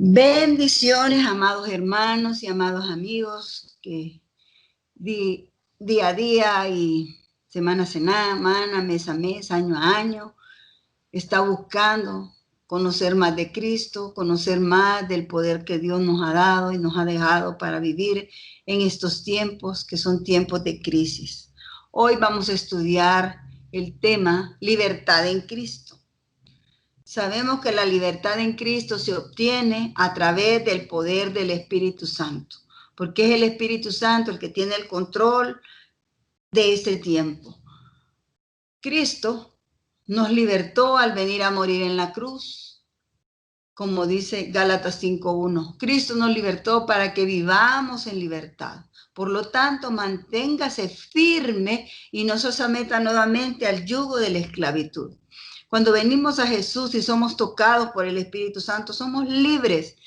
Bendiciones, amados hermanos y amados amigos que día a día y semana a semana, mes a mes, año a año, está buscando conocer más de Cristo, conocer más del poder que Dios nos ha dado y nos ha dejado para vivir en estos tiempos que son tiempos de crisis. Hoy vamos a estudiar el tema libertad en Cristo. Sabemos que la libertad en Cristo se obtiene a través del poder del Espíritu Santo, porque es el Espíritu Santo el que tiene el control de este tiempo. Cristo nos libertó al venir a morir en la cruz, como dice Gálatas 5:1. Cristo nos libertó para que vivamos en libertad. Por lo tanto, manténgase firme y no se someta nuevamente al yugo de la esclavitud. Cuando venimos a Jesús y somos tocados por el Espíritu Santo, somos libres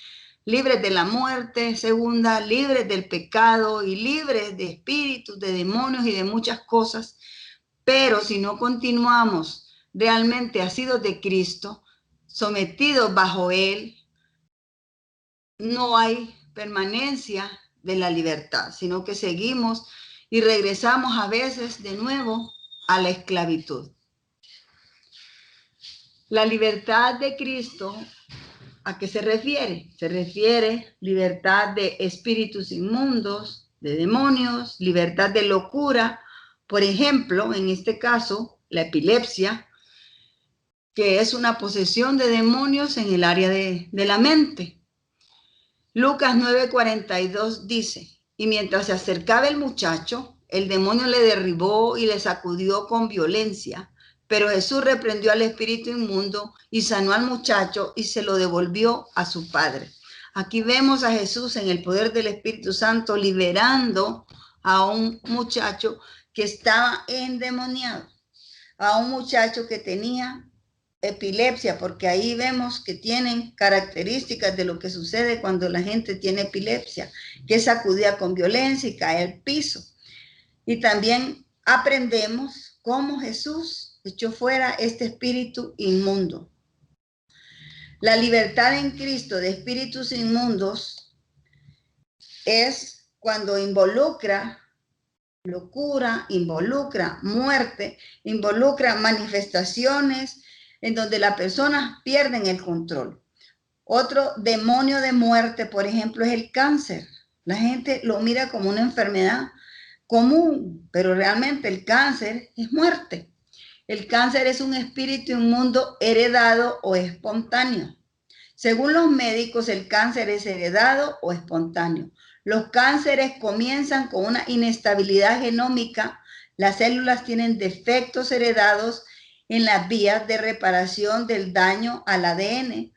de la muerte segunda, libres del pecado y libres de espíritus, de demonios y de muchas cosas. Pero si no continuamos realmente asidos de Cristo, sometidos bajo Él, no hay permanencia de la libertad, sino que seguimos y regresamos a veces de nuevo a la esclavitud. La libertad de Cristo, ¿a qué se refiere? Se refiere libertad de espíritus inmundos, de demonios, libertad de locura. Por ejemplo, en este caso, la epilepsia, que es una posesión de demonios en el área de la mente. Lucas 9:42 dice, y mientras se acercaba el muchacho, el demonio le derribó y le sacudió con violencia. Pero Jesús reprendió al espíritu inmundo y sanó al muchacho y se lo devolvió a su padre. Aquí vemos a Jesús en el poder del Espíritu Santo liberando a un muchacho que estaba endemoniado, a un muchacho que tenía epilepsia, porque ahí vemos que tienen características de lo que sucede cuando la gente tiene epilepsia, que es sacudida con violencia y cae al piso. Y también aprendemos cómo Jesús echó fuera este espíritu inmundo. La libertad en Cristo de espíritus inmundos es cuando involucra locura, involucra muerte, involucra manifestaciones en donde las personas pierden el control. Otro demonio de muerte, por ejemplo, es el cáncer. La gente lo mira como una enfermedad común, pero realmente el cáncer es muerte. El cáncer es un espíritu inmundo heredado o espontáneo. Según los médicos, el cáncer es heredado o espontáneo. Los cánceres comienzan con una inestabilidad genómica. Las células tienen defectos heredados en las vías de reparación del daño al ADN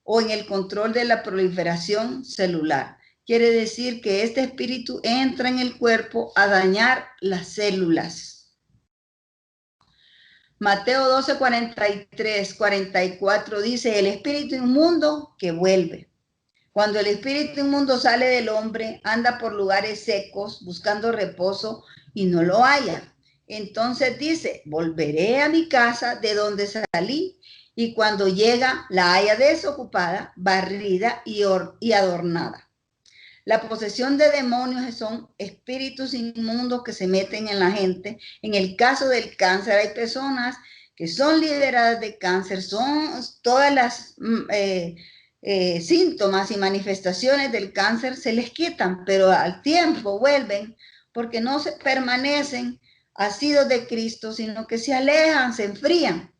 o en el control de la proliferación celular. Quiere decir que este espíritu entra en el cuerpo a dañar las células. Mateo 12, 43, 44 dice, el espíritu inmundo que vuelve. Cuando el espíritu inmundo sale del hombre, anda por lugares secos buscando reposo y no lo halla. Entonces dice, volveré a mi casa de donde salí, y cuando llega la halla desocupada, barrida y adornada. La posesión de demonios son espíritus inmundos que se meten en la gente. En el caso del cáncer hay personas que son liberadas de cáncer, son todas las síntomas y manifestaciones del cáncer se les quitan, pero al tiempo vuelven porque no se permanecen asidos de Cristo, sino que se alejan, se enfrían.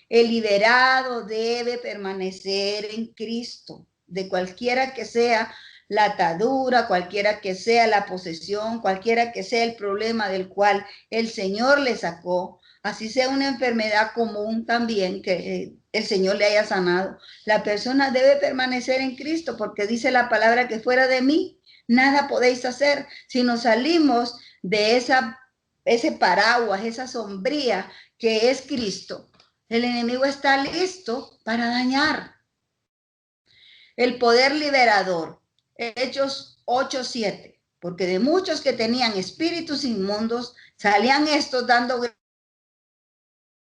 El liberado debe permanecer en Cristo, de cualquiera que sea la atadura, cualquiera que sea la posesión, cualquiera que sea el problema del cual el Señor le sacó, así sea una enfermedad común también que el Señor le haya sanado. La persona debe permanecer en Cristo porque dice la palabra que fuera de mí nada podéis hacer. Si nos salimos de ese paraguas, esa sombría que es Cristo, el enemigo está listo para dañar. El poder liberador. Hechos 8:7, porque de muchos que tenían espíritus inmundos, salían estos dando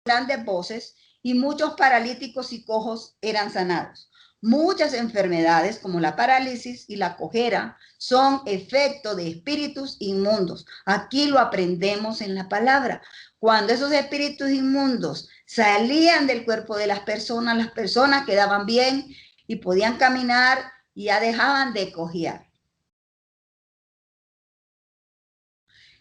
grandes voces y muchos paralíticos y cojos eran sanados. Muchas enfermedades como la parálisis y la cojera son efecto de espíritus inmundos. Aquí lo aprendemos en la palabra. Cuando esos espíritus inmundos salían del cuerpo de las personas quedaban bien y podían caminar y ya dejaban de cojear.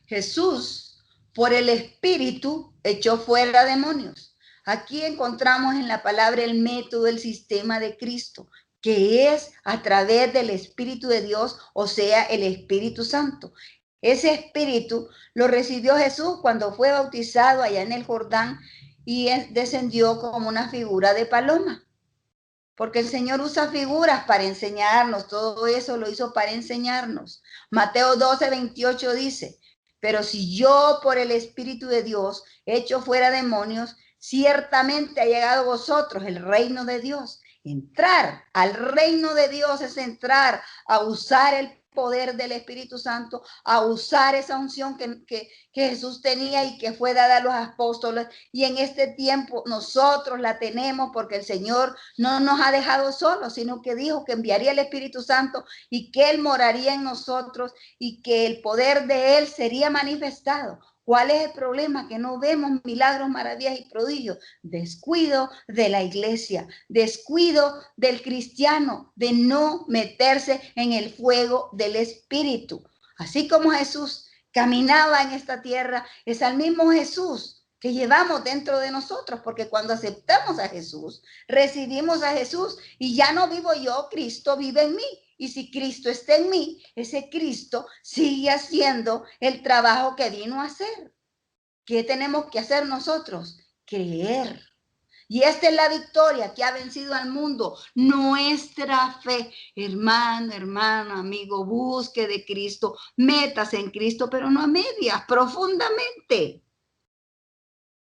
Jesús, por el Espíritu, echó fuera demonios. Aquí encontramos en la palabra el método, el sistema de Cristo, que es a través del Espíritu de Dios, o sea, el Espíritu Santo. Ese Espíritu lo recibió Jesús cuando fue bautizado allá en el Jordán y descendió como una figura de paloma. Porque el Señor usa figuras para enseñarnos, todo eso lo hizo para enseñarnos. Mateo 12:28 dice, pero si yo por el Espíritu de Dios echo fuera demonios, ciertamente ha llegado a vosotros el reino de Dios. Entrar al reino de Dios es entrar a usar el poder del Espíritu Santo, a usar esa unción que Jesús tenía y que fue dada a los apóstoles. Y en este tiempo nosotros la tenemos porque el Señor no nos ha dejado solos, sino que dijo que enviaría el Espíritu Santo y que Él moraría en nosotros y que el poder de Él sería manifestado. ¿Cuál es el problema? Que no vemos milagros, maravillas y prodigios. Descuido de la iglesia, descuido del cristiano, de no meterse en el fuego del Espíritu. Así como Jesús caminaba en esta tierra, es al mismo Jesús que llevamos dentro de nosotros, porque cuando aceptamos a Jesús, recibimos a Jesús y ya no vivo yo, Cristo vive en mí. Y si Cristo está en mí, ese Cristo sigue haciendo el trabajo que vino a hacer. ¿Qué tenemos que hacer nosotros? Creer. Y esta es la victoria que ha vencido al mundo, nuestra fe. Hermano, hermano, amigo, busque de Cristo, métase en Cristo, pero no a medias, profundamente.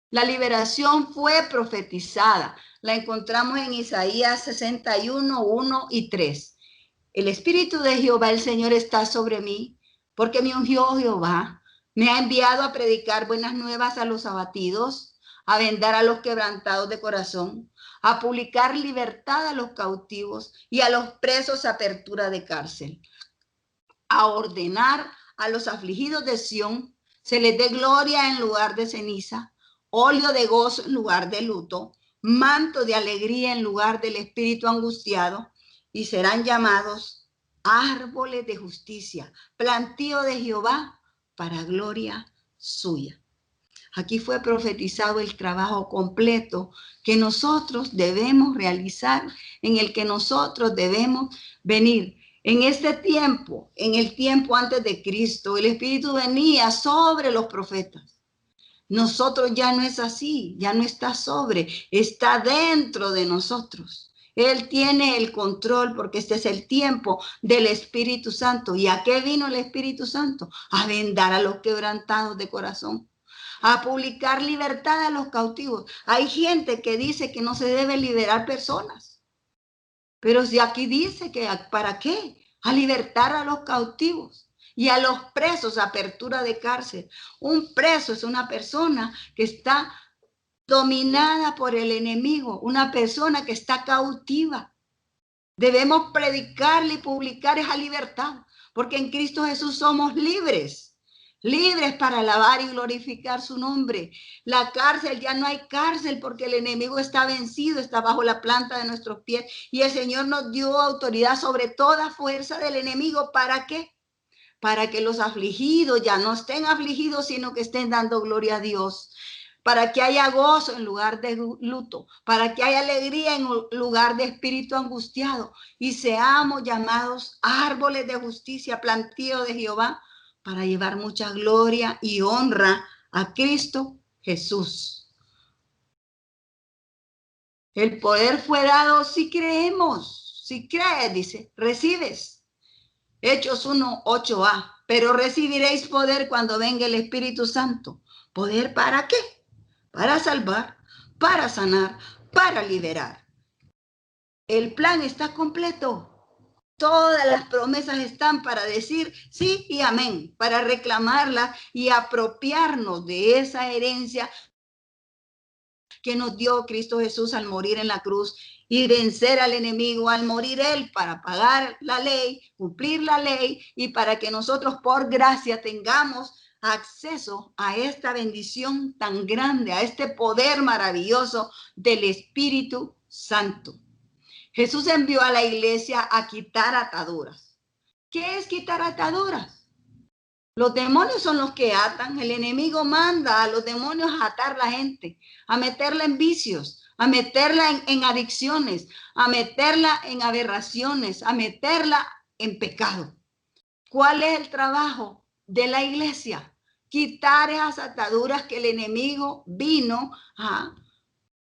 La liberación fue profetizada. La encontramos en Isaías 61, 1 y 3. El Espíritu de Jehová, el Señor, está sobre mí, porque me ungió Jehová. Me ha enviado a predicar buenas nuevas a los abatidos, a vendar a los quebrantados de corazón, a publicar libertad a los cautivos y a los presos apertura de cárcel, a ordenar a los afligidos de Sión, se les dé gloria en lugar de ceniza, óleo de gozo en lugar de luto, manto de alegría en lugar del espíritu angustiado, y serán llamados árboles de justicia, plantío de Jehová para gloria suya. Aquí fue profetizado el trabajo completo que nosotros debemos realizar, en el que nosotros debemos venir. En este tiempo, en el tiempo antes de Cristo, el Espíritu venía sobre los profetas. Nosotros ya no es así, ya no está sobre, está dentro de nosotros. Él tiene el control porque este es el tiempo del Espíritu Santo. ¿Y a qué vino el Espíritu Santo? A vendar a los quebrantados de corazón, a publicar libertad a los cautivos. Hay gente que dice que no se debe liberar personas, pero si aquí dice que ¿para qué? A libertar a los cautivos y a los presos, apertura de cárcel. Un preso es una persona que está dominada por el enemigo, una persona que está cautiva. Debemos predicarle y publicar esa libertad, porque en Cristo Jesús somos libres, libres para alabar y glorificar su nombre. La cárcel, ya no hay cárcel porque el enemigo está vencido, está bajo la planta de nuestros pies y el Señor nos dio autoridad sobre toda fuerza del enemigo. ¿Para qué? Para que los afligidos ya no estén afligidos, sino que estén dando gloria a Dios. Para que haya gozo en lugar de luto, para que haya alegría en lugar de espíritu angustiado, y seamos llamados árboles de justicia, plantío de Jehová, para llevar mucha gloria y honra a Cristo Jesús. El poder fue dado si creemos, si crees, dice, recibes. Hechos 1, 8a, pero recibiréis poder cuando venga el Espíritu Santo. ¿Poder para qué? Para salvar, para sanar, para liberar. El plan está completo. Todas las promesas están para decir sí y amén, para reclamarlas y apropiarnos de esa herencia que nos dio Cristo Jesús al morir en la cruz y vencer al enemigo al morir Él para pagar la ley, cumplir la ley y para que nosotros por gracia tengamos acceso a esta bendición tan grande, a este poder maravilloso del Espíritu Santo. Jesús envió a la iglesia a quitar ataduras. ¿Qué es quitar ataduras? Los demonios son los que atan. El enemigo manda a los demonios a atar a la gente, a meterla en vicios, a meterla en adicciones, a meterla en aberraciones, a meterla en pecado. ¿Cuál es el trabajo de la iglesia? Quitar esas ataduras que el enemigo vino a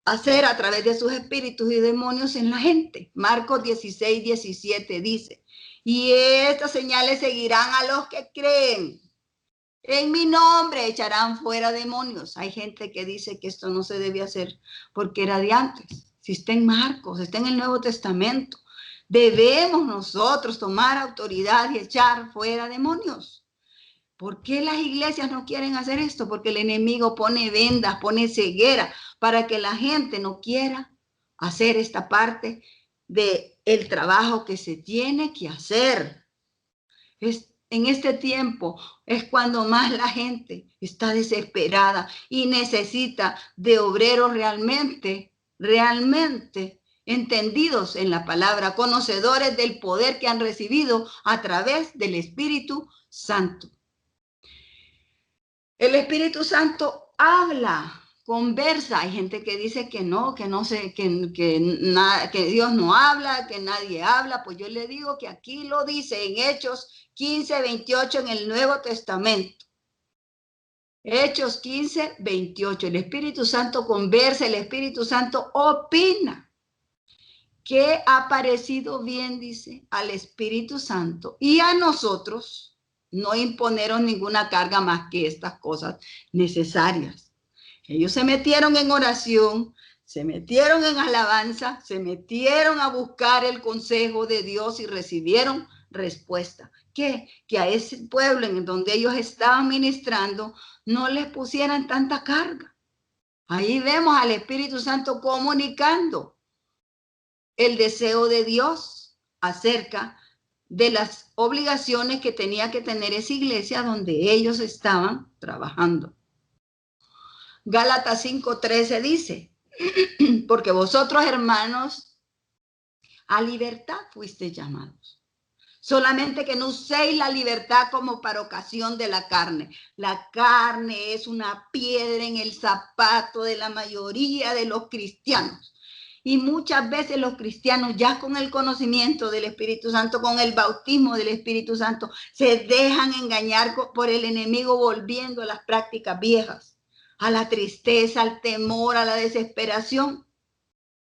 hacer a través de sus espíritus y demonios en la gente. Marcos 16, 17 dice, y estas señales seguirán a los que creen. En mi nombre echarán fuera demonios. Hay gente que dice que esto no se debe hacer porque era de antes. Si está en Marcos, está en el Nuevo Testamento. Debemos nosotros tomar autoridad y echar fuera demonios. ¿Por qué las iglesias no quieren hacer esto? Porque el enemigo pone vendas, pone ceguera para que la gente no quiera hacer esta parte del trabajo que se tiene que hacer. En este tiempo es cuando más la gente está desesperada y necesita de obreros realmente entendidos en la palabra, conocedores del poder que han recibido a través del Espíritu Santo. El Espíritu Santo habla, conversa. Hay gente que dice que no sé, que Dios no habla, que nadie habla. Pues yo le digo que aquí lo dice en Hechos 15, 28 en el Nuevo Testamento. Hechos 15, 28. El Espíritu Santo conversa, el Espíritu Santo opina. ¿Qué ha parecido bien, dice, al Espíritu Santo y a nosotros? No imponeron ninguna carga más que estas cosas necesarias. Ellos se metieron en oración, se metieron en alabanza, se metieron a buscar el consejo de Dios y recibieron respuesta. ¿Qué? Que a ese pueblo en donde ellos estaban ministrando no les pusieran tanta carga. Ahí vemos al Espíritu Santo comunicando el deseo de Dios acerca de las obligaciones que tenía que tener esa iglesia donde ellos estaban trabajando. Gálatas 5:13 dice, porque vosotros, hermanos, a libertad fuisteis llamados. Solamente que no uséis la libertad como para ocasión de la carne. La carne es una piedra en el zapato de la mayoría de los cristianos. Y muchas veces los cristianos, ya con el conocimiento del Espíritu Santo, con el bautismo del Espíritu Santo, se dejan engañar por el enemigo, volviendo a las prácticas viejas, a la tristeza, al temor, a la desesperación.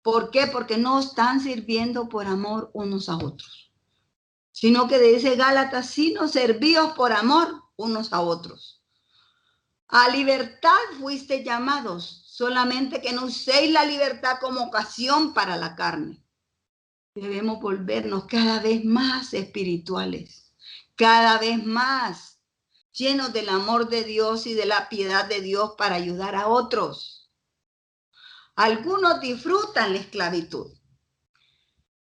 ¿Por qué? Porque no están sirviendo por amor unos a otros, sino que dice Gálatas, sino servíos por amor unos a otros. A libertad fuiste llamados, solamente que no uséis la libertad como ocasión para la carne. Debemos volvernos cada vez más espirituales, cada vez más llenos del amor de Dios y de la piedad de Dios para ayudar a otros. Algunos disfrutan la esclavitud.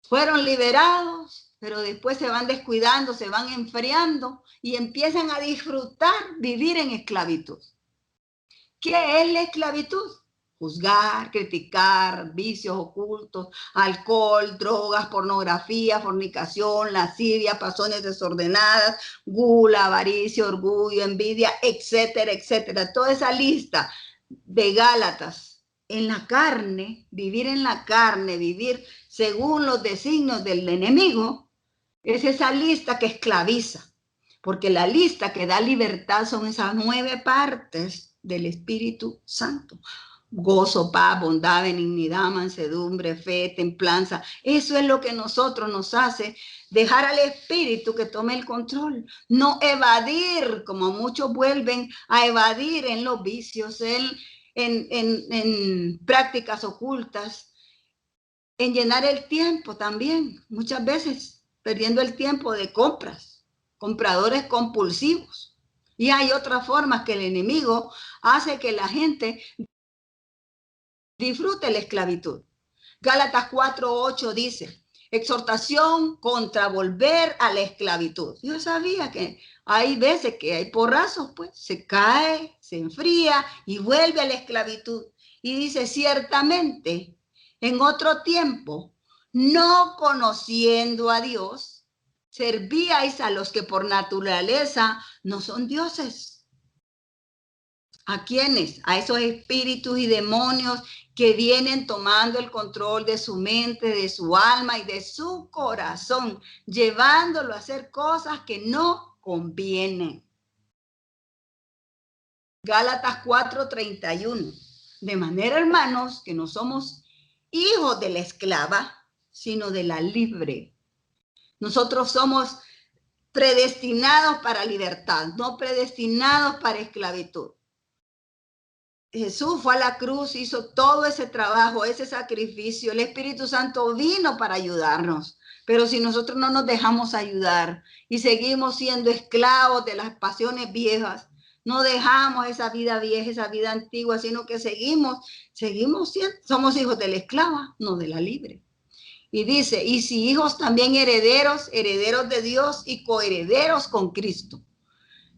Fueron liberados, pero después se van descuidando, se van enfriando y empiezan a disfrutar vivir en esclavitud. ¿Qué es la esclavitud? Juzgar, criticar, vicios ocultos, alcohol, drogas, pornografía, fornicación, lascivia, pasiones desordenadas, gula, avaricia, orgullo, envidia, etcétera, etcétera. Toda esa lista de Gálatas en la carne, vivir según los designios del enemigo, es esa lista que esclaviza, porque la lista que da libertad son esas 9 partes del Espíritu Santo: gozo, paz, bondad, benignidad, mansedumbre, fe, templanza. Eso es lo que nosotros nos hace dejar al Espíritu que tome el control, no evadir, como muchos vuelven a evadir en los vicios, en prácticas ocultas, en llenar el tiempo también, muchas veces perdiendo el tiempo de compras, compradores compulsivos. Y hay otras formas que el enemigo hace que la gente disfrute la esclavitud. Gálatas 4:8 dice, exhortación contra volver a la esclavitud. Yo sabía que hay veces que hay porrazos, pues se cae, se enfría y vuelve a la esclavitud. Y dice, ciertamente, en otro tiempo, no conociendo a Dios, servíais a los que por naturaleza no son dioses. ¿A quiénes? A esos espíritus y demonios que vienen tomando el control de su mente, de su alma y de su corazón, llevándolo a hacer cosas que no convienen. Gálatas 4:31. De manera, hermanos, que no somos hijos de la esclava, sino de la libre. Nosotros somos predestinados para libertad, no predestinados para esclavitud. Jesús fue a la cruz, hizo todo ese trabajo, ese sacrificio. El Espíritu Santo vino para ayudarnos. Pero si nosotros no nos dejamos ayudar y seguimos siendo esclavos de las pasiones viejas, no dejamos esa vida vieja, esa vida antigua, sino que seguimos siendo, somos hijos de la esclava, no de la libre. Y dice, y si hijos también herederos, herederos de Dios y coherederos con Cristo.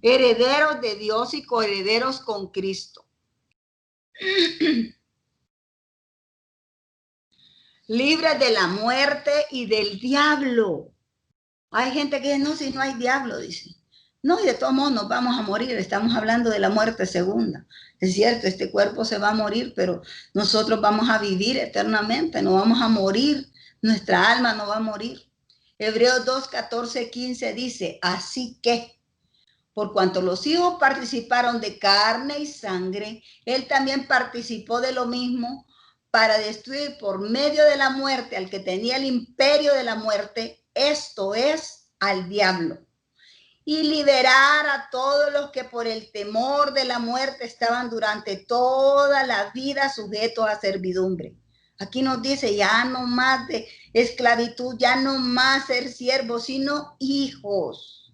Herederos de Dios y coherederos con Cristo. Libres de la muerte y del diablo. Hay gente que dice, no, si no hay diablo, dice. No, y de todos modos nos vamos a morir. Estamos hablando de la muerte segunda. Es cierto, este cuerpo se va a morir, pero nosotros vamos a vivir eternamente, no vamos a morir. Nuestra alma no va a morir. Hebreos 2:14-15 dice, así que, por cuanto los hijos participaron de carne y sangre, él también participó de lo mismo para destruir por medio de la muerte al que tenía el imperio de la muerte, esto es, al diablo, y liberar a todos los que por el temor de la muerte estaban durante toda la vida sujetos a servidumbre. Aquí nos dice, ya no más de esclavitud, ya no más ser siervos, sino hijos.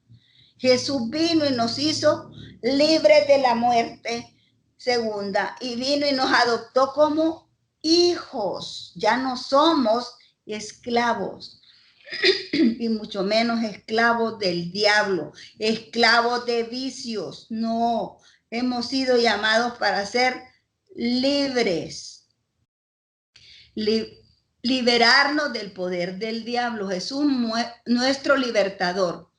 Jesús vino y nos hizo libres de la muerte segunda y vino y nos adoptó como hijos. Ya no somos esclavos y mucho menos esclavos del diablo, esclavos de vicios. No, hemos sido llamados para ser libres. Liberarnos del poder del diablo. Jesús, nuestro libertador.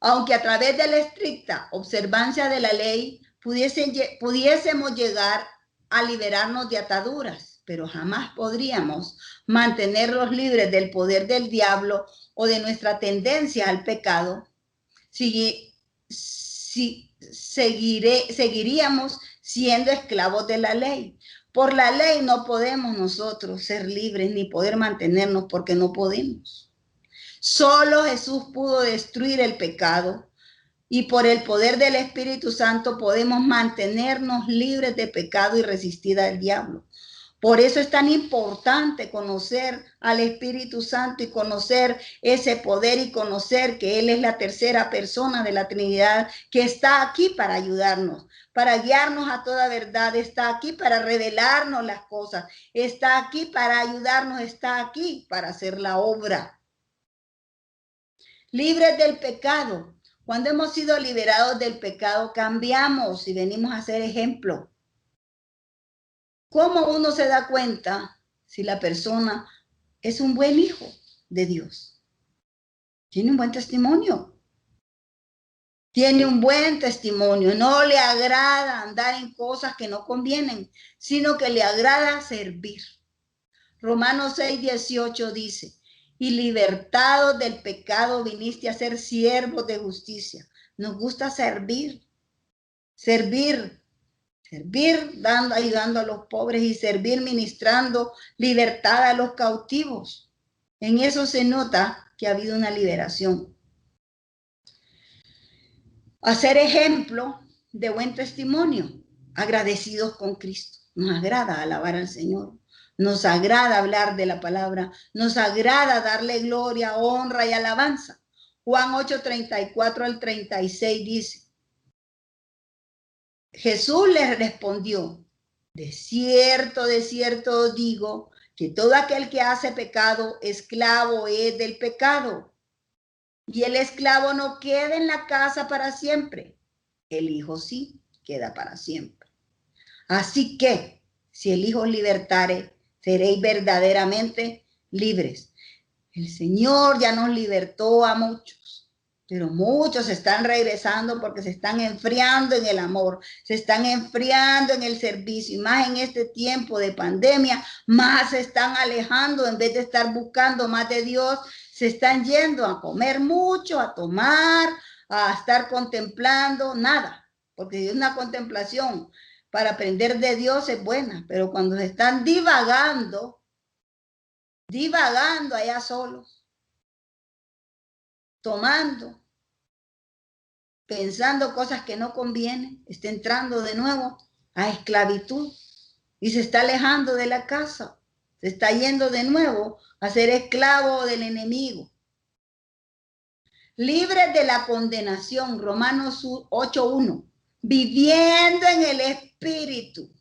Aunque a través de la estricta observancia de la ley pudiésemos llegar a liberarnos de ataduras, pero jamás podríamos mantenerlos libres del poder del diablo o de nuestra tendencia al pecado. Seguiríamos siendo esclavos de la ley. Por la ley no podemos nosotros ser libres ni poder mantenernos porque no podemos. Solo Jesús pudo destruir el pecado y por el poder del Espíritu Santo podemos mantenernos libres de pecado y resistir al diablo. Por eso es tan importante conocer al Espíritu Santo y conocer ese poder y conocer que Él es la tercera persona de la Trinidad que está aquí para ayudarnos, para guiarnos a toda verdad, está aquí para revelarnos las cosas, está aquí para ayudarnos, está aquí para hacer la obra. Libres del pecado. Cuando hemos sido liberados del pecado, cambiamos y venimos a ser ejemplo. ¿Cómo uno se da cuenta si la persona es un buen hijo de Dios? Tiene un buen testimonio. Tiene un buen testimonio. No le agrada andar en cosas que no convienen, sino que le agrada servir. Romanos 6:18 dice, y libertados del pecado viniste a ser siervos de justicia. Nos gusta servir, ayudando a los pobres y servir ministrando libertad a los cautivos. En eso se nota que ha habido una liberación. Hacer ejemplo de buen testimonio, agradecidos con Cristo. Nos agrada alabar al Señor. Nos agrada hablar de la palabra, nos agrada darle gloria, honra y alabanza. Juan 8:34-36 dice, Jesús les respondió, de cierto os digo, que todo aquel que hace pecado, esclavo es del pecado. Y el esclavo no queda en la casa para siempre. El Hijo sí queda para siempre. Así que, si el Hijo os libertare, seréis verdaderamente libres. El Señor ya nos libertó a muchos, pero muchos están regresando porque se están enfriando en el amor, se están enfriando en el servicio, y más en este tiempo de pandemia, más se están alejando en vez de estar buscando más de Dios. Se están yendo a comer mucho, a tomar, a estar contemplando, nada, porque es una contemplación para aprender de Dios es buena, pero cuando se están divagando allá solos, tomando, pensando cosas que no convienen, está entrando de nuevo a esclavitud y se está alejando de la casa, se está yendo de nuevo a ser esclavo del enemigo. Libres de la condenación, Romanos 8:1, viviendo en el Espíritu.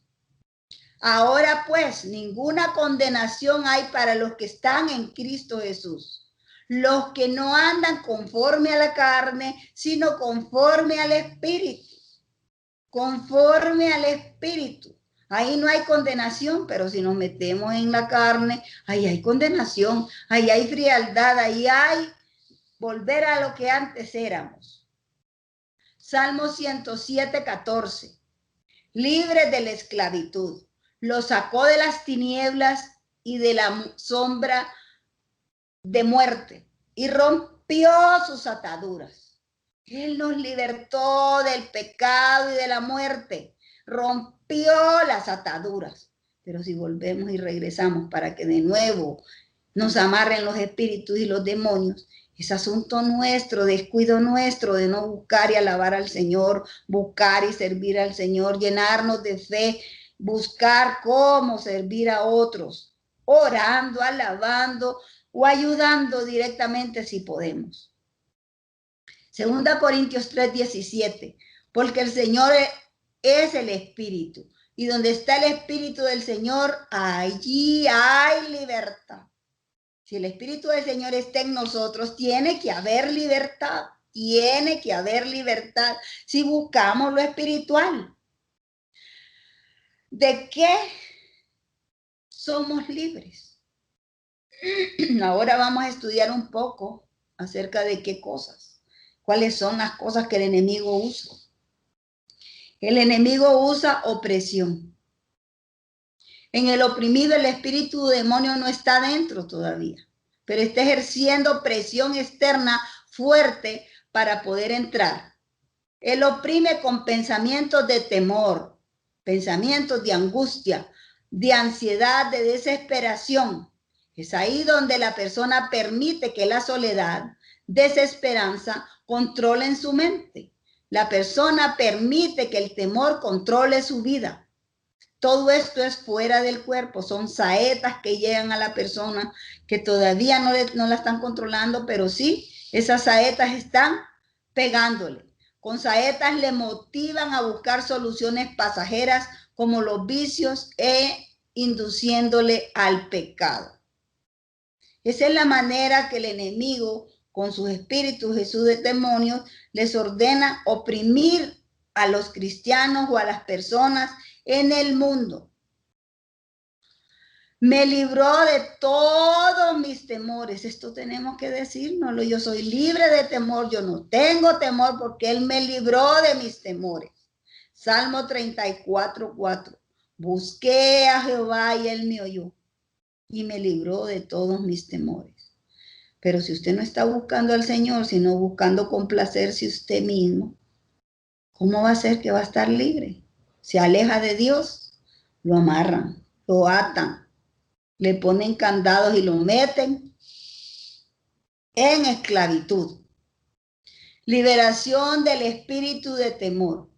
Ahora pues, ninguna condenación hay para los que están en Cristo Jesús, los que no andan conforme a la carne, sino conforme al Espíritu. Conforme al Espíritu. Ahí no hay condenación, pero si nos metemos en la carne, ahí hay condenación, ahí hay frialdad, ahí hay volver a lo que antes éramos. Salmo 107:14. Libres de la esclavitud. Los sacó de las tinieblas y de la sombra de muerte y rompió sus ataduras. Él nos libertó del pecado y de la muerte, rompió las ataduras. Pero si volvemos y regresamos para que de nuevo nos amarren los espíritus y los demonios, es asunto nuestro, descuido nuestro de no buscar y alabar al Señor, buscar y servir al Señor, llenarnos de fe, buscar cómo servir a otros, orando, alabando o ayudando directamente si podemos. 2 Corintios 3:17, porque el Señor es el Espíritu, y donde está el Espíritu del Señor, allí hay libertad. Si el Espíritu del Señor está en nosotros, tiene que haber libertad, tiene que haber libertad si buscamos lo espiritual. ¿De qué somos libres? Ahora vamos a estudiar un poco acerca de qué cosas, cuáles son las cosas que el enemigo usa. El enemigo usa opresión. En el oprimido el espíritu demonio no está dentro todavía, pero está ejerciendo presión externa fuerte para poder entrar. Él oprime con pensamientos de temor, pensamientos de angustia, de ansiedad, de desesperación. Es ahí donde la persona permite que la soledad, desesperanza, controlen su mente. La persona permite que el temor controle su vida. Todo esto es fuera del cuerpo, son saetas que llegan a la persona que todavía no la están controlando, pero sí, esas saetas están pegándole. Con saetas le motivan a buscar soluciones pasajeras como los vicios e induciéndole al pecado. Esa es la manera que el enemigo, con sus espíritus, Jesús de demonios, les ordena oprimir a los cristianos o a las personas en el mundo. Me libró de todos mis temores. Esto tenemos que decírnoslo. Yo soy libre de temor. Yo no tengo temor porque Él me libró de mis temores. Salmo 34:4. Busqué a Jehová y Él me oyó y me libró de todos mis temores. Pero si usted no está buscando al Señor, sino buscando complacerse usted mismo, ¿cómo va a ser que va a estar libre? Se aleja de Dios, lo amarran, lo atan, le ponen candados y lo meten en esclavitud. Liberación del espíritu de temor.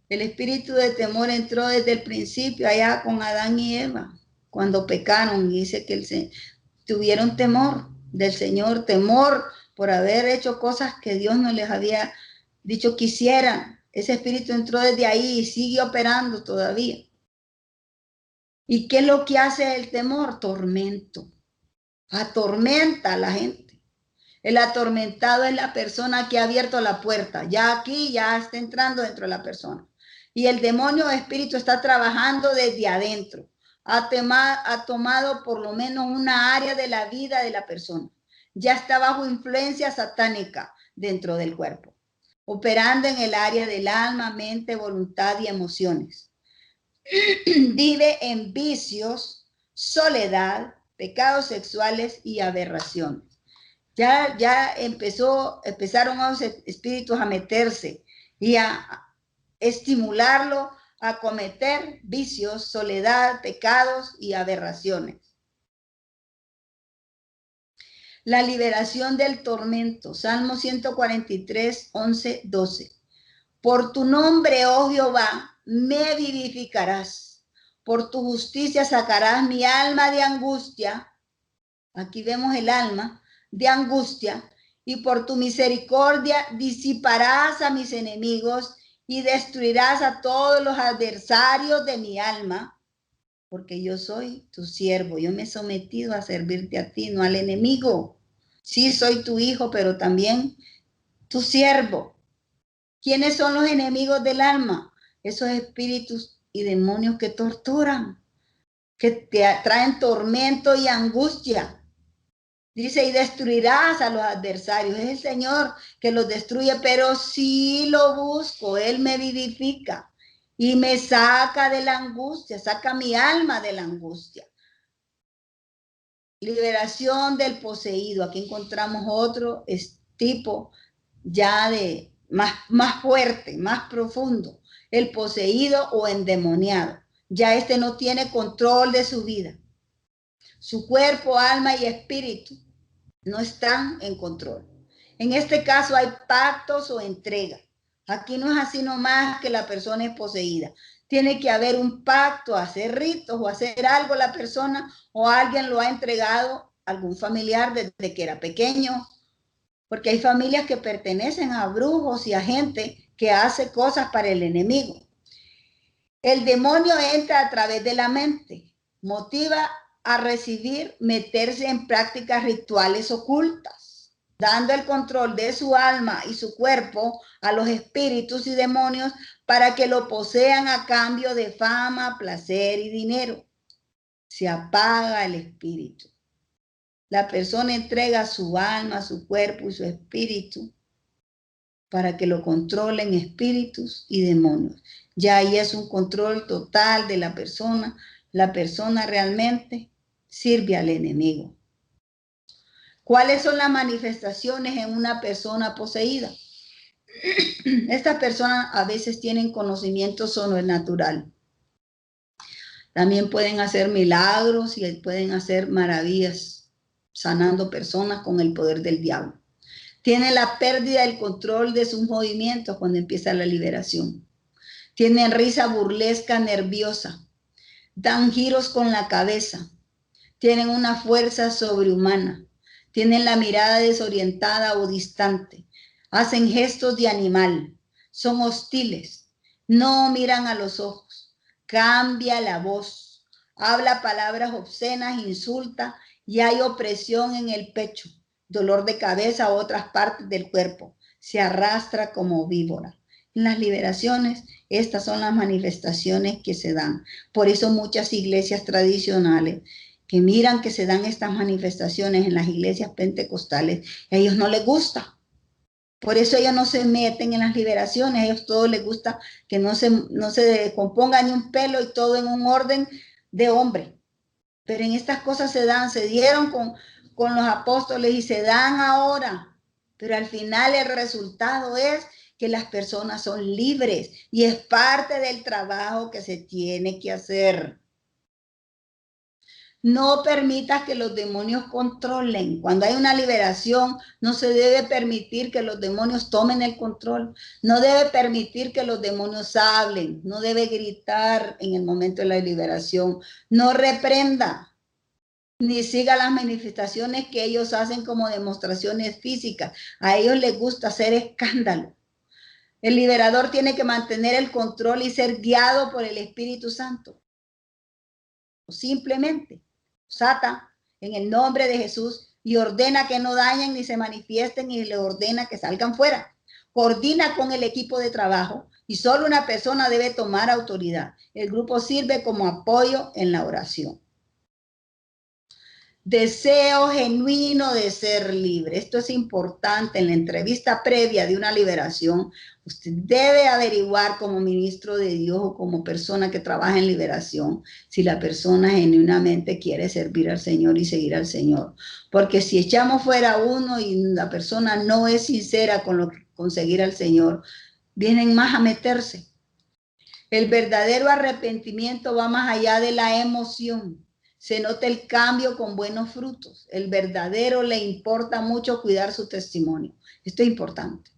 El espíritu de temor entró desde el principio allá con Adán y Eva, cuando pecaron. Dice que tuvieron temor del Señor, temor por haber hecho cosas que Dios no les había dicho que hicieran. Ese espíritu entró desde ahí y sigue operando todavía. ¿Y qué es lo que hace el temor? Tormento. Atormenta a la gente. El atormentado es la persona que ha abierto la puerta. Ya aquí ya está entrando dentro de la persona. Y el demonio o espíritu está trabajando desde adentro. Ha tomado por lo menos una área de la vida de la persona. Ya está bajo influencia satánica dentro del cuerpo, operando en el área del alma, mente, voluntad y emociones. Vive en vicios, soledad, pecados sexuales y aberraciones. Ya empezaron a los espíritus a meterse y a estimularlo a cometer vicios, soledad, pecados y aberraciones. La liberación del tormento. Salmo 143, 11, 12. Por tu nombre, oh Jehová, me vivificarás. Por tu justicia sacarás mi alma de angustia. Aquí vemos el alma de angustia. Y por tu misericordia disiparás a mis enemigos y destruirás a todos los adversarios de mi alma. Porque yo soy tu siervo. Yo me he sometido a servirte a ti, no al enemigo. Sí, soy tu hijo, pero también tu siervo. ¿Quiénes son los enemigos del alma? Esos espíritus y demonios que torturan, que te traen tormento y angustia. Dice, y destruirás a los adversarios. Es el Señor que los destruye, pero sí lo busco. Él me vivifica y me saca de la angustia, saca mi alma de la angustia. Liberación del poseído. Aquí encontramos otro tipo ya de más fuerte, más profundo. El poseído o endemoniado. Ya este no tiene control de su vida. Su cuerpo, alma y espíritu no están en control. En este caso hay pactos o entrega. Aquí no es así nomás que la persona es poseída. Tiene que haber un pacto, hacer ritos o hacer algo la persona o alguien lo ha entregado a algún familiar desde que era pequeño. Porque hay familias que pertenecen a brujos y a gente que hace cosas para el enemigo. El demonio entra a través de la mente, motiva a recibir, meterse en prácticas rituales ocultas, dando el control de su alma y su cuerpo a los espíritus y demonios para que lo posean a cambio de fama, placer y dinero. Se apaga el espíritu. La persona entrega su alma, su cuerpo y su espíritu para que lo controlen espíritus y demonios. Ya ahí es un control total de la persona. La persona realmente sirve al enemigo. ¿Cuáles son las manifestaciones en una persona poseída? Estas personas a veces tienen conocimiento sobrenatural. También pueden hacer milagros y pueden hacer maravillas, sanando personas con el poder del diablo. Tienen la pérdida del control de sus movimientos cuando empieza la liberación. Tienen risa burlesca, nerviosa. Dan giros con la cabeza. Tienen una fuerza sobrehumana. Tienen la mirada desorientada o distante. Hacen gestos de animal. Son hostiles. No miran a los ojos. Cambia la voz. Habla palabras obscenas, insulta y hay opresión en el pecho. Dolor de cabeza a otras partes del cuerpo. Se arrastra como víbora. En las liberaciones, estas son las manifestaciones que se dan. Por eso muchas iglesias tradicionales que miran que se dan estas manifestaciones en las iglesias pentecostales, a ellos no les gusta. Por eso ellos no se meten en las liberaciones, a ellos todo les gusta que no se componga ni un pelo y todo en un orden de hombre. Pero en estas cosas se dieron con los apóstoles y se dan ahora. Pero al final el resultado es que las personas son libres y es parte del trabajo que se tiene que hacer. No permitas que los demonios controlen. Cuando hay una liberación, no se debe permitir que los demonios tomen el control. No debe permitir que los demonios hablen. No debe gritar en el momento de la liberación. No reprenda, ni siga las manifestaciones que ellos hacen como demostraciones físicas. A ellos les gusta hacer escándalo. El liberador tiene que mantener el control y ser guiado por el Espíritu Santo. O simplemente Satan, en el nombre de Jesús, y ordena que no dañen ni se manifiesten y le ordena que salgan fuera. Coordina con el equipo de trabajo y solo una persona debe tomar autoridad. El grupo sirve como apoyo en la oración. Deseo genuino de ser libre. Esto es importante. En la entrevista previa de una liberación, usted debe averiguar como ministro de Dios o como persona que trabaja en liberación si la persona genuinamente quiere servir al Señor y seguir al Señor. Porque si echamos fuera a uno y la persona no es sincera con seguir al Señor, vienen más a meterse. El verdadero arrepentimiento va más allá de la emoción. Se nota el cambio con buenos frutos. El verdadero le importa mucho cuidar su testimonio. Esto es importante.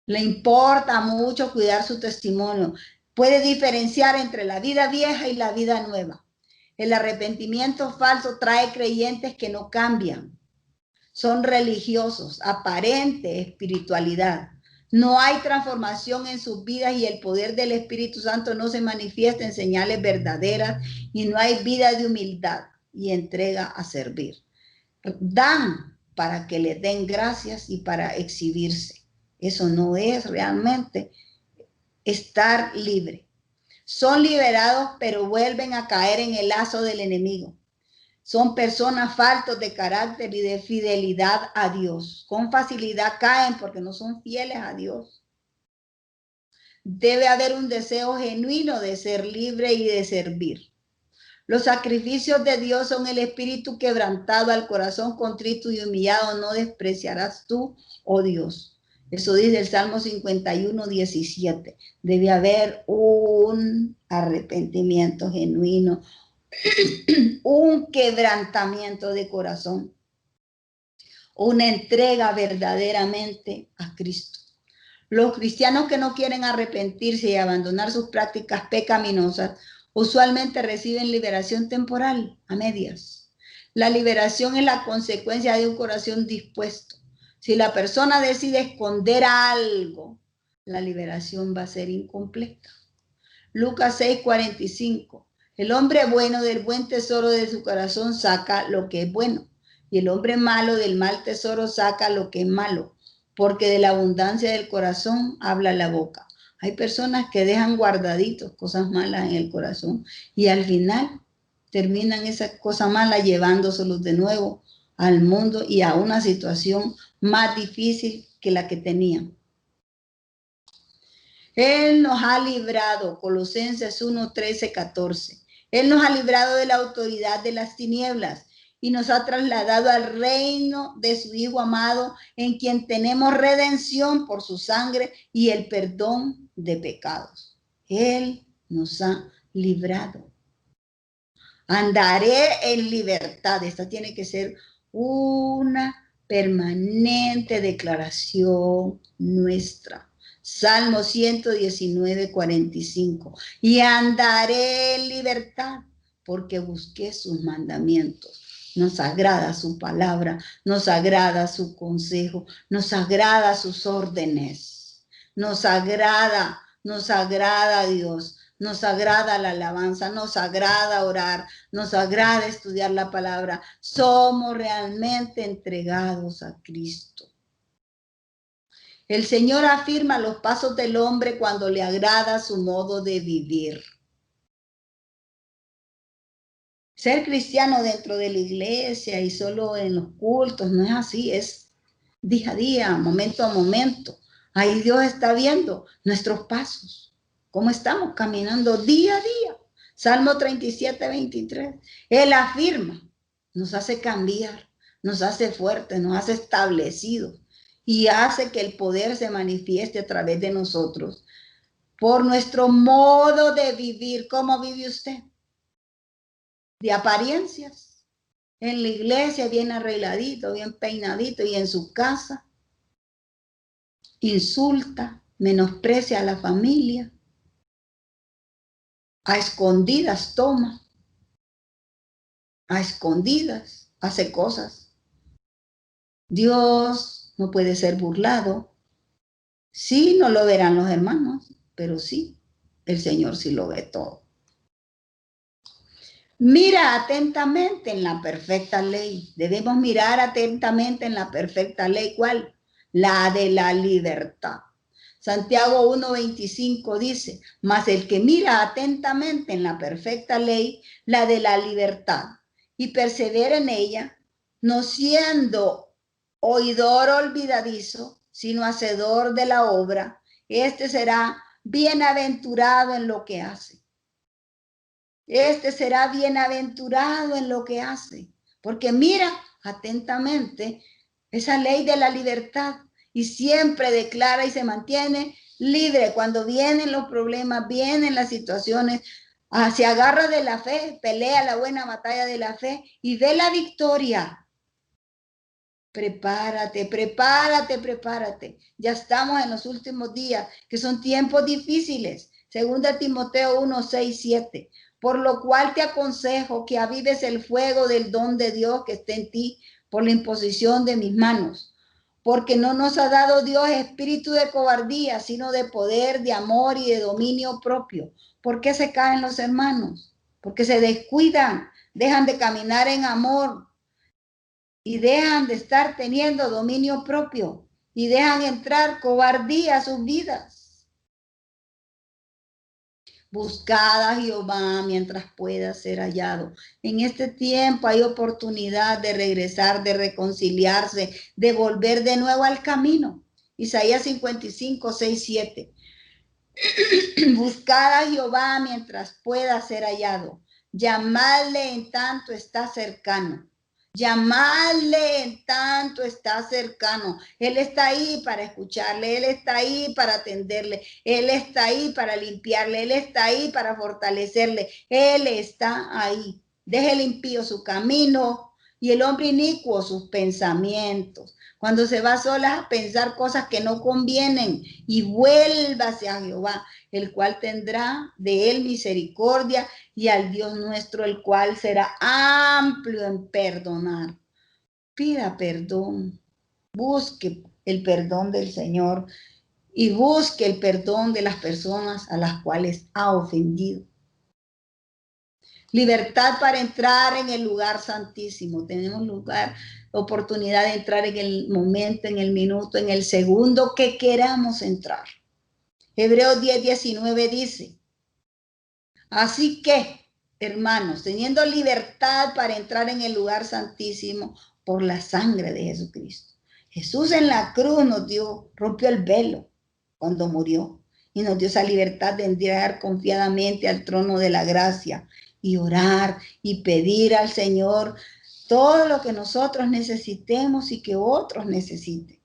Le importa mucho cuidar su testimonio. Puede diferenciar entre la vida vieja y la vida nueva. El arrepentimiento falso trae creyentes que no cambian. Son religiosos, aparente espiritualidad. No hay transformación en sus vidas y el poder del Espíritu Santo no se manifiesta en señales verdaderas y no hay vida de humildad y entrega a servir. Dan para que le den gracias y para exhibirse. Eso no es realmente estar libre. Son liberados, pero vuelven a caer en el lazo del enemigo. Son personas faltos de carácter y de fidelidad a Dios. Con facilidad caen porque no son fieles a Dios. Debe haber un deseo genuino de ser libre y de servir. Los sacrificios de Dios son el espíritu quebrantado, al corazón contrito y humillado no despreciarás tú, oh Dios. Eso dice el Salmo 51, 17. Debe haber un arrepentimiento genuino, un quebrantamiento de corazón, una entrega verdaderamente a Cristo. Los cristianos que no quieren arrepentirse y abandonar sus prácticas pecaminosas usualmente reciben liberación temporal a medias. La liberación es la consecuencia de un corazón dispuesto. Si la persona decide esconder algo, la liberación va a ser incompleta. Lucas 6:45. El hombre bueno del buen tesoro de su corazón saca lo que es bueno, y el hombre malo del mal tesoro saca lo que es malo, porque de la abundancia del corazón habla la boca. Hay personas que dejan guardaditos cosas malas en el corazón y al final terminan esas cosas malas llevándoselos de nuevo al mundo y a una situación más difícil que la que tenían. Él nos ha librado, Colosenses 1, 13, 14. Él nos ha librado de la autoridad de las tinieblas y nos ha trasladado al reino de su Hijo amado, en quien tenemos redención por su sangre y el perdón de pecados. Él nos ha librado. Andaré en libertad. Esta tiene que ser una permanente declaración nuestra. Salmo 119, 45. Y andaré en libertad porque busqué sus mandamientos. Nos agrada su palabra, nos agrada su consejo, nos agrada sus órdenes. Nos agrada Dios. Nos agrada la alabanza, nos agrada orar, nos agrada estudiar la palabra. Somos realmente entregados a Cristo. El Señor afirma los pasos del hombre cuando le agrada su modo de vivir. Ser cristiano dentro de la iglesia y solo en los cultos no es así, es día a día, momento a momento. Ahí Dios está viendo nuestros pasos, cómo estamos caminando día a día. Salmo 37, 23. Él afirma, nos hace cambiar, nos hace fuertes, nos hace establecidos y hace que el poder se manifieste a través de nosotros por nuestro modo de vivir. ¿Cómo vive usted? De apariencias. En la iglesia bien arregladito, bien peinadito, y en su casa insulta, menosprecia a la familia, a escondidas toma, a escondidas hace cosas. Dios no puede ser burlado. Sí, no lo verán los hermanos, pero sí, el Señor sí lo ve todo. Mira atentamente en la perfecta ley. Debemos mirar atentamente en la perfecta ley. ¿Cuál? La de la libertad. Santiago 1:25 dice, mas el que mira atentamente en la perfecta ley, la de la libertad, y persevera en ella, no siendo oidor olvidadizo, sino hacedor de la obra, este será bienaventurado en lo que hace. Este será bienaventurado en lo que hace, porque mira atentamente esa ley de la libertad y siempre declara y se mantiene libre. Cuando vienen los problemas, vienen las situaciones, se agarra de la fe, pelea la buena batalla de la fe y ve la victoria. Prepárate, prepárate, prepárate. Ya estamos en los últimos días, que son tiempos difíciles. Segunda Timoteo 1:6-7. Por lo cual te aconsejo que avives el fuego del don de Dios que está en ti por la imposición de mis manos. Porque no nos ha dado Dios espíritu de cobardía, sino de poder, de amor y de dominio propio. ¿Por qué se caen los hermanos? Porque se descuidan, dejan de caminar en amor y dejan de estar teniendo dominio propio y dejan entrar cobardía a sus vidas. Buscad a Jehová mientras pueda ser hallado. En este tiempo hay oportunidad de regresar, de reconciliarse, de volver de nuevo al camino. Isaías 55:6-7. Buscad a Jehová mientras pueda ser hallado. Llamadle en tanto está cercano. Llamadle en tanto está cercano. Él está ahí para escucharle, Él está ahí para atenderle, Él está ahí para limpiarle, Él está ahí para fortalecerle, Él está ahí. Deje el impío su camino y el hombre inicuo sus pensamientos. Cuando se va sola a pensar cosas que no convienen, y vuélvase a Jehová, el cual tendrá de él misericordia, y al Dios nuestro, el cual será amplio en perdonar. Pida perdón, busque el perdón del Señor y busque el perdón de las personas a las cuales ha ofendido. Libertad para entrar en el lugar santísimo. Tenemos oportunidad de entrar en el momento, en el minuto, en el segundo que queramos entrar. Hebreos 10:19 dice, así que, hermanos, teniendo libertad para entrar en el lugar santísimo por la sangre de Jesucristo. Jesús en la cruz nos dio, rompió el velo cuando murió y nos dio esa libertad de entrar confiadamente al trono de la gracia y orar y pedir al Señor todo lo que nosotros necesitemos y que otros necesiten.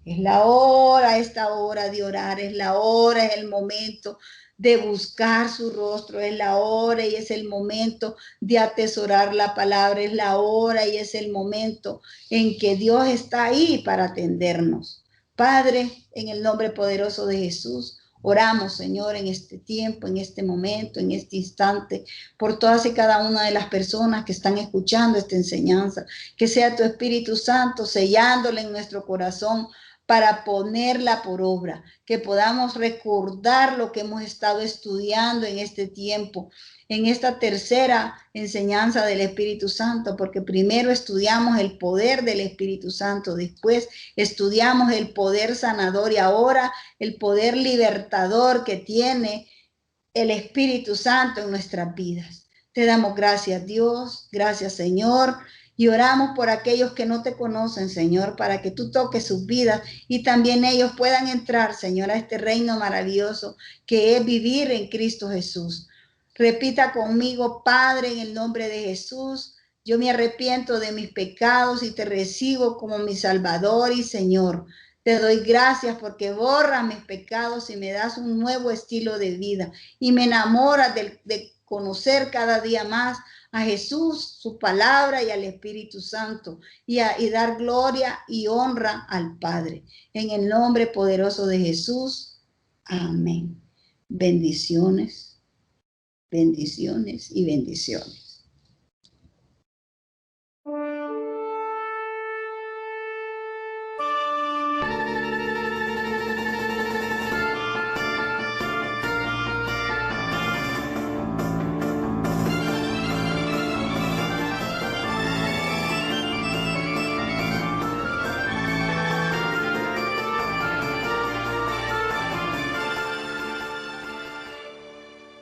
Es la hora, esta hora de orar, es la hora, es el momento de buscar su rostro, es la hora y es el momento de atesorar la palabra, es la hora y es el momento en que Dios está ahí para atendernos. Padre, en el nombre poderoso de Jesús, oramos, Señor, en este tiempo, en este momento, en este instante, por todas y cada una de las personas que están escuchando esta enseñanza, que sea tu Espíritu Santo sellándola en nuestro corazón, para ponerla por obra, que podamos recordar lo que hemos estado estudiando en este tiempo, en esta tercera enseñanza del Espíritu Santo, porque primero estudiamos el poder del Espíritu Santo, después estudiamos el poder sanador y ahora el poder libertador que tiene el Espíritu Santo en nuestras vidas. Te damos gracias, Dios, gracias, Señor. Y oramos por aquellos que no te conocen, Señor, para que tú toques sus vidas y también ellos puedan entrar, Señor, a este reino maravilloso que es vivir en Cristo Jesús. Repita conmigo, Padre, en el nombre de Jesús, yo me arrepiento de mis pecados y te recibo como mi Salvador y Señor. Te doy gracias porque borras mis pecados y me das un nuevo estilo de vida y me enamoras de conocer cada día más a Jesús, su palabra y al Espíritu Santo y dar gloria y honra al Padre. En el nombre poderoso de Jesús. Amén. Bendiciones, bendiciones y bendiciones.